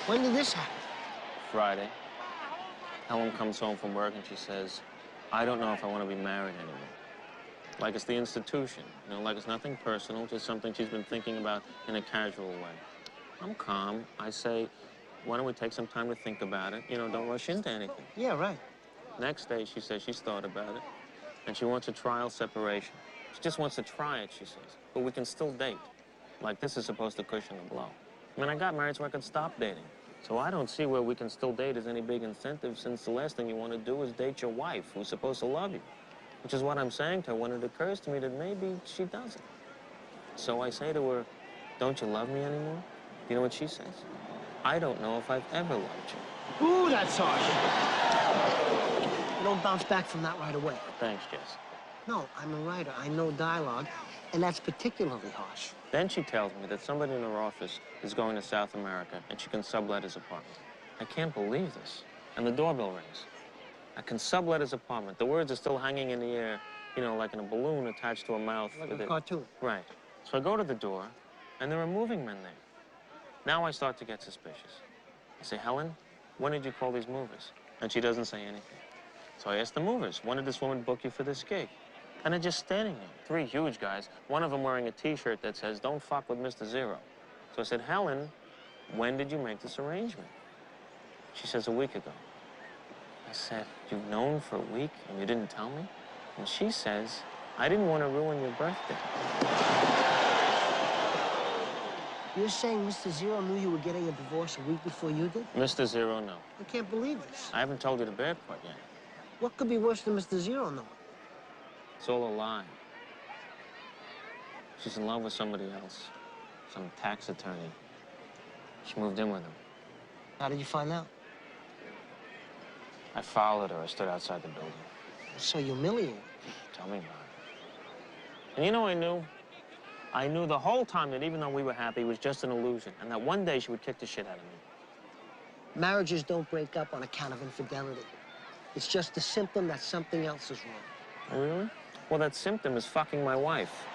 When did this happen? Friday. Helen comes home from work and she says, I don't know if I want to be married anymore. Like it's the institution, you know, like it's nothing personal, just something she's been thinking about in a casual way. I'm calm. I say, why don't we take some time to think about it? You know, don't rush into anything. Yeah, right. Next day, she says she's thought about it, and she wants a trial separation. She just wants to try it, she says, but we can still date. Like this is supposed to cushion the blow. I mean, I got married so I could stop dating. So I don't see where we can still date as any big incentive, since the last thing you want to do is date your wife, who's supposed to love you. Which is what I'm saying to her when it occurs to me that maybe she doesn't. So I say to her, don't you love me anymore? You know what she says? I don't know if I've ever loved you. Ooh, that's harsh. You don't bounce back from that right away. Thanks, Jess. No, I'm a writer. I know dialogue, and that's particularly harsh. Then she tells me that somebody in her office is going to South America and she can sublet his apartment. I can't believe this. And the doorbell rings. I can sublet his apartment. The words are still hanging in the air, you know, like in a balloon attached to a mouth. Like a cartoon. Right. So I go to the door, and there are moving men there. Now I start to get suspicious. I say, Helen, when did you call these movers? And she doesn't say anything. So I ask the movers, when did this woman book you for this gig? And they're just standing there, three huge guys, one of them wearing a T-shirt that says, don't fuck with Mr. Zero. So I said, Helen, when did you make this arrangement? She says, a week ago. I said, you've known for a week and you didn't tell me? And she says, I didn't want to ruin your birthday. You're saying Mr. Zero knew you were getting a divorce a week before you did? Mr. Zero, no. I can't believe this. I haven't told you the bad part yet. What could be worse than Mr. Zero knowing? It's all a lie. She's in love with somebody else, some tax attorney. She moved in with him. How did you find out? I followed her. I stood outside the building. So humiliating. Tell me about it. And you know, I knew the whole time that even though we were happy, it was just an illusion, and that one day she would kick the shit out of me. Marriages don't break up on account of infidelity. It's just a symptom that something else is wrong. Oh, really? Well, that symptom is fucking my wife.